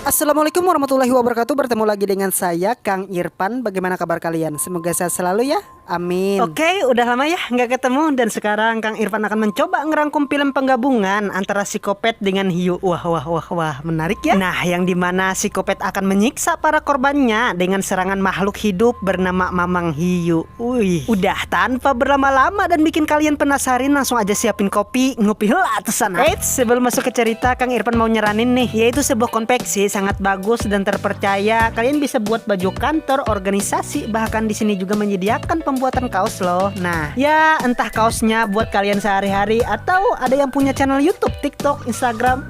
Assalamualaikum warahmatullahi wabarakatuh. Bertemu lagi dengan saya Kang Irfan. Bagaimana kabar kalian? Semoga sehat selalu ya. Amin. Oke, udah lama ya nggak ketemu. Dan sekarang Kang Irfan akan mencoba ngerangkum film penggabungan antara psikopat dengan hiu. Wah, menarik ya. Nah, yang dimana psikopat akan menyiksa para korbannya dengan serangan makhluk hidup bernama Mamang Hiu. Wih, udah tanpa berlama-lama dan bikin kalian penasaran, langsung aja siapin kopi, ngopi heula atuh sana. Eits, sebelum masuk ke cerita, Kang Irfan mau nyaranin nih, yaitu sebuah konveksi sangat bagus dan terpercaya. Kalian bisa buat baju kantor, organisasi, bahkan di sini juga menyediakan pembuatan kaos loh. Nah, ya entah kaosnya buat kalian sehari-hari atau ada yang punya channel YouTube, TikTok, Instagram,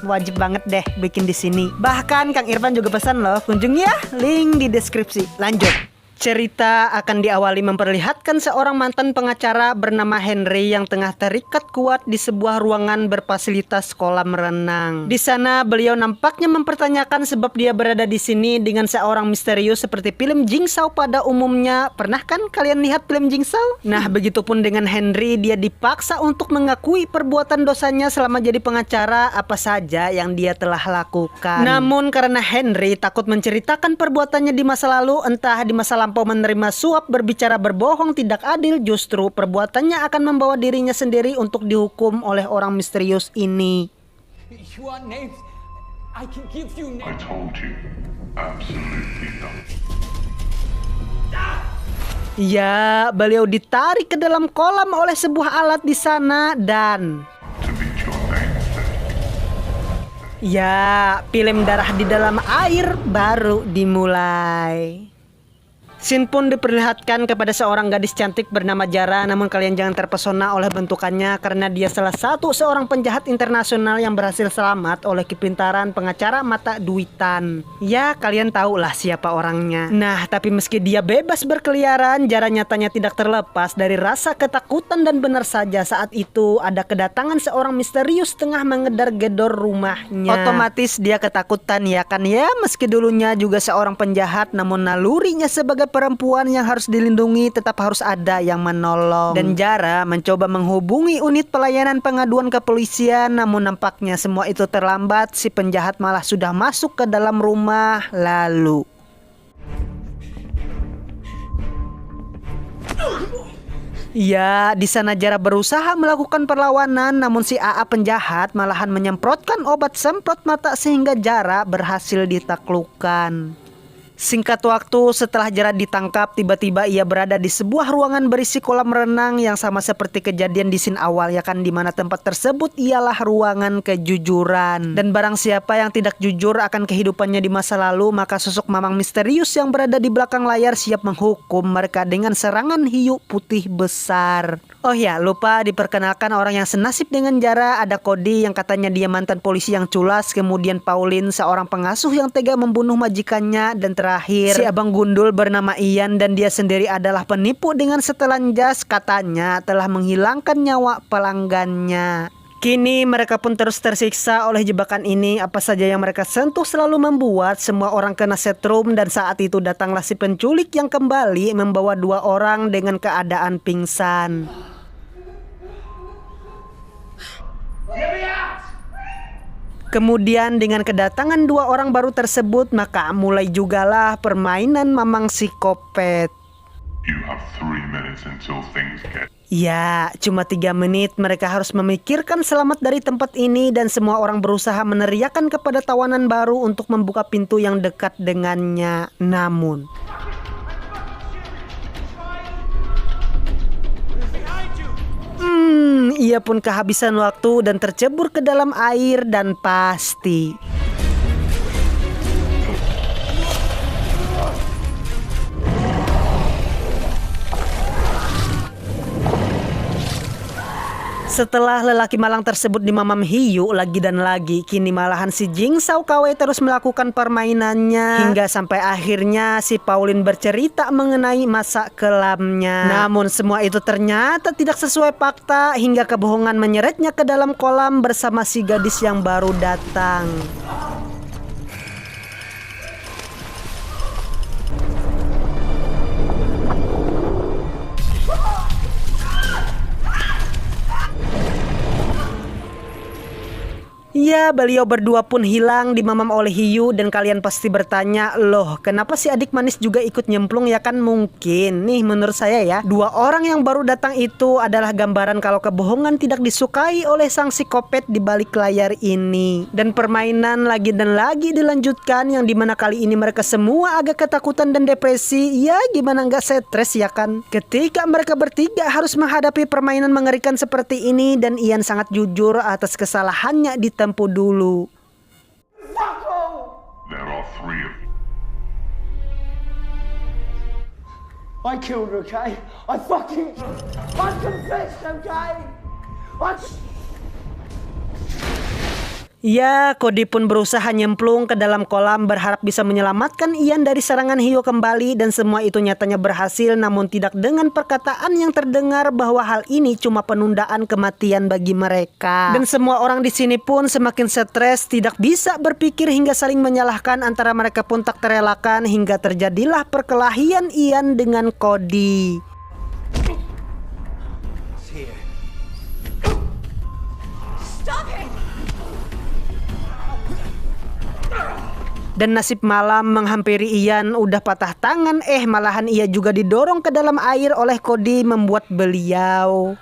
wajib banget deh bikin di sini. Bahkan Kang Irfan juga pesan loh, kunjungi ya, link di deskripsi. Lanjut. Cerita akan diawali memperlihatkan seorang mantan pengacara bernama Henry yang tengah terikat kuat di sebuah ruangan berfasilitas kolam renang. Di sana beliau nampaknya mempertanyakan sebab dia berada di sini dengan seorang misterius seperti film Jigsaw pada umumnya. Pernah kan kalian lihat film Jigsaw? Nah, begitupun dengan Henry, dia dipaksa untuk mengakui perbuatan dosanya selama jadi pengacara apa saja yang dia telah lakukan. Namun karena Henry takut menceritakan perbuatannya di masa lalu, entah di masa lampau menerima suap, berbicara berbohong, tidak adil, justru perbuatannya akan membawa dirinya sendiri untuk dihukum oleh orang misterius ini. You want names? I can give you names. I told you, absolutely not. Ya, beliau ditarik ke dalam kolam oleh sebuah alat di sana dan To meet your namesake. ya, film darah di dalam air baru dimulai. Scene pun diperlihatkan kepada seorang gadis cantik bernama Jara. Namun kalian jangan terpesona oleh bentukannya, karena dia salah satu seorang penjahat internasional yang berhasil selamat oleh kepintaran pengacara mata duitan. Ya, kalian tahulah siapa orangnya. Nah, tapi meski dia bebas berkeliaran, Jara nyatanya tidak terlepas dari rasa ketakutan. Dan benar saja saat itu ada kedatangan seorang misterius tengah mengedar-gedor rumahnya. Otomatis dia ketakutan ya kan ya. Meski dulunya juga seorang penjahat, namun nalurinya sebagai perempuan yang harus dilindungi tetap harus ada yang menolong. Dan Jara mencoba menghubungi unit pelayanan pengaduan kepolisian, namun nampaknya semua itu terlambat. Si penjahat malah sudah masuk ke dalam rumah. Lalu ya, di sana Jara berusaha melakukan perlawanan, namun si AA penjahat malahan menyemprotkan obat semprot mata sehingga Jara berhasil ditaklukkan. Singkat waktu setelah Jara ditangkap, tiba-tiba ia berada di sebuah ruangan berisi kolam renang yang sama seperti kejadian di scene awal ya kan, dimana tempat tersebut ialah ruangan kejujuran. Dan barang siapa yang tidak jujur akan kehidupannya di masa lalu, maka sosok Mamang misterius yang berada di belakang layar siap menghukum mereka dengan serangan hiu putih besar. Oh ya, lupa diperkenalkan orang yang senasib dengan Jara. Ada Cody yang katanya dia mantan polisi yang culas, kemudian Pauline seorang pengasuh yang tega membunuh majikannya, dan terakhir si abang gundul bernama Ian, dan dia sendiri adalah penipu dengan setelan jas, katanya telah menghilangkan nyawa pelanggannya. Kini mereka pun terus tersiksa oleh jebakan ini. Apa saja yang mereka sentuh selalu membuat semua orang kena setrum. Dan saat itu datanglah si penculik yang kembali membawa 2 orang dengan keadaan pingsan. Kemudian dengan kedatangan 2 orang baru tersebut, maka mulai jugalah permainan Mamang psikopat. You have 3 minutes until things get... Ya, cuma 3 menit mereka harus memikirkan selamat dari tempat ini, dan semua orang berusaha meneriakkan kepada tawanan baru untuk membuka pintu yang dekat dengannya. Namun ia pun kehabisan waktu dan tercebur ke dalam air, dan pasti setelah lelaki malang tersebut dimamam hiu lagi dan lagi, kini malahan si Jigsaw KW terus melakukan permainannya hingga sampai akhirnya si Pauline bercerita mengenai masa kelamnya. Namun semua itu ternyata tidak sesuai fakta hingga kebohongan menyeretnya ke dalam kolam bersama si gadis yang baru datang. Ya, beliau berdua pun hilang dimamam oleh hiu dan kalian pasti bertanya, loh kenapa si adik manis juga ikut nyemplung ya kan mungkin. Nih menurut saya ya, dua orang yang baru datang itu adalah gambaran kalau kebohongan tidak disukai oleh sang psikopat di balik layar ini. Dan permainan lagi dan lagi dilanjutkan yang dimana kali ini mereka semua agak ketakutan dan depresi. Ya gimana nggak stres ya kan. Ketika mereka bertiga harus menghadapi permainan mengerikan seperti ini dan Ian sangat jujur atas kesalahannya di tempo dulu. There are three of you. I killed her, okay? I confessed, okay? Ya, Cody pun berusaha nyemplung ke dalam kolam berharap bisa menyelamatkan Ian dari serangan hiu kembali dan semua itu nyatanya berhasil namun tidak dengan perkataan yang terdengar bahwa hal ini cuma penundaan kematian bagi mereka. Dan semua orang di sini pun semakin stres, tidak bisa berpikir hingga saling menyalahkan antara mereka pun tak terelakkan hingga terjadilah perkelahian Ian dengan Cody. Dan nasib malam menghampiri Ian, udah patah tangan malahan ia juga didorong ke dalam air oleh Cody membuat beliau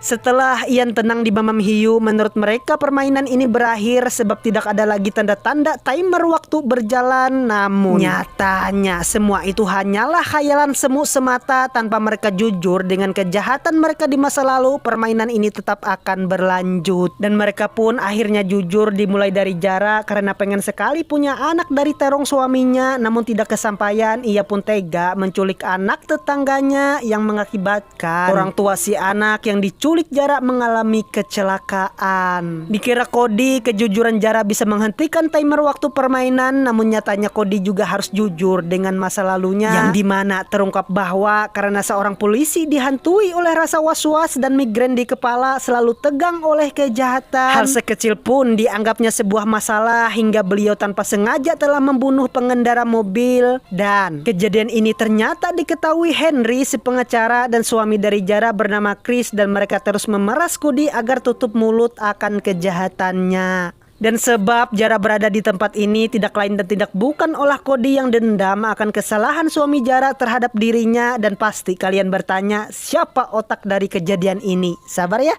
Setelah Ian tenang di mamam hiu, menurut mereka permainan ini berakhir sebab tidak ada lagi tanda-tanda timer waktu berjalan. Namun nyatanya semua itu hanyalah khayalan semu semata. Tanpa mereka jujur dengan kejahatan mereka di masa lalu, permainan ini tetap akan berlanjut. Dan mereka pun akhirnya jujur dimulai dari Jara karena pengen sekali punya anak dari terong suaminya. Namun tidak kesampaian, ia pun tega menculik anak tetangganya yang mengakibatkan orang tua si anak yang diculik Jara mengalami kecelakaan. Dikira Cody kejujuran Jara bisa menghentikan timer waktu permainan, namun nyatanya Cody juga harus jujur dengan masa lalunya yang dimana terungkap bahwa karena seorang polisi dihantui oleh rasa was-was dan migrain di kepala, selalu tegang oleh kejahatan. Hal sekecil pun dianggapnya sebuah masalah hingga beliau tanpa sengaja telah membunuh pengendara mobil. Dan kejadian ini ternyata diketahui Henry si pengacara dan suami dari Jara bernama Chris, dan mereka terus memeras Cody agar tutup mulut akan kejahatannya. Dan sebab Jara berada di tempat ini tidak lain dan tidak bukan olah Cody yang dendam akan kesalahan suami Jara terhadap dirinya. Dan pasti kalian bertanya siapa otak dari kejadian ini. Sabar ya.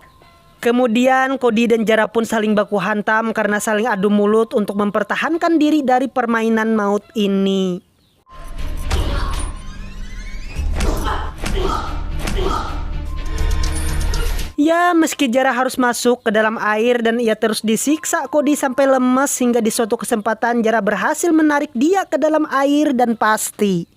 Kemudian Cody dan Jara pun saling baku hantam karena saling adu mulut untuk mempertahankan diri dari permainan maut ini. Ya, meski Jara harus masuk ke dalam air dan ia terus disiksa Cody sampai lemes, hingga di suatu kesempatan Jara berhasil menarik dia ke dalam air dan pasti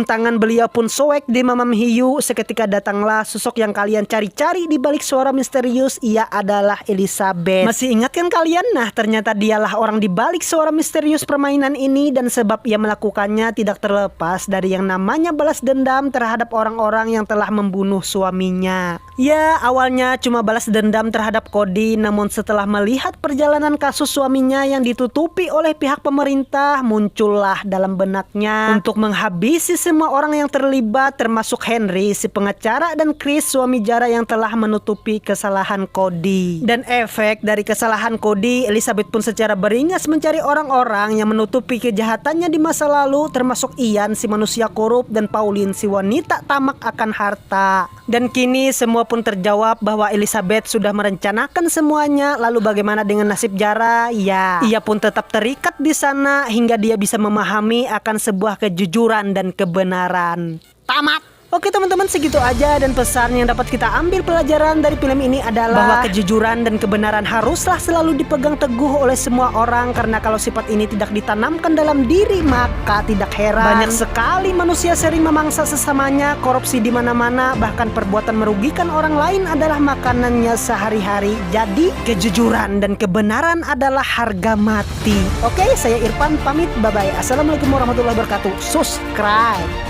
tangan beliau pun soek di mamam hiu. Seketika datanglah sosok yang kalian cari-cari di balik suara misterius. Ia adalah Elizabeth. Masih ingat kan kalian? Nah, ternyata dialah orang di balik suara misterius permainan ini, dan sebab ia melakukannya tidak terlepas dari yang namanya balas dendam terhadap orang-orang yang telah membunuh suaminya. Ya, awalnya cuma balas dendam terhadap Cody, namun setelah melihat perjalanan kasus suaminya yang ditutupi oleh pihak pemerintah, muncullah dalam benaknya untuk menghabisi semua orang yang terlibat, termasuk Henry si pengacara dan Chris suami Jara yang telah menutupi kesalahan Cody. Dan efek dari kesalahan Cody, Elizabeth pun secara beringas mencari orang-orang yang menutupi kejahatannya di masa lalu, termasuk Ian si manusia korup dan Pauline si wanita tamak akan harta. Dan kini semua pun terjawab bahwa Elizabeth sudah merencanakan semuanya. Lalu bagaimana dengan nasib Jara? Ya, ia pun tetap terikat di sana hingga dia bisa memahami akan sebuah kejujuran dan kebenaran. Tamat. Oke teman-teman, segitu aja, dan pesan yang dapat kita ambil pelajaran dari film ini adalah bahwa kejujuran dan kebenaran haruslah selalu dipegang teguh oleh semua orang, karena kalau sifat ini tidak ditanamkan dalam diri maka tidak heran banyak sekali manusia sering memangsa sesamanya, korupsi di mana-mana, bahkan perbuatan merugikan orang lain adalah makanannya sehari-hari. Jadi kejujuran dan kebenaran adalah harga mati. Oke, saya Irfan pamit, bye bye. Assalamualaikum warahmatullahi wabarakatuh. Subscribe.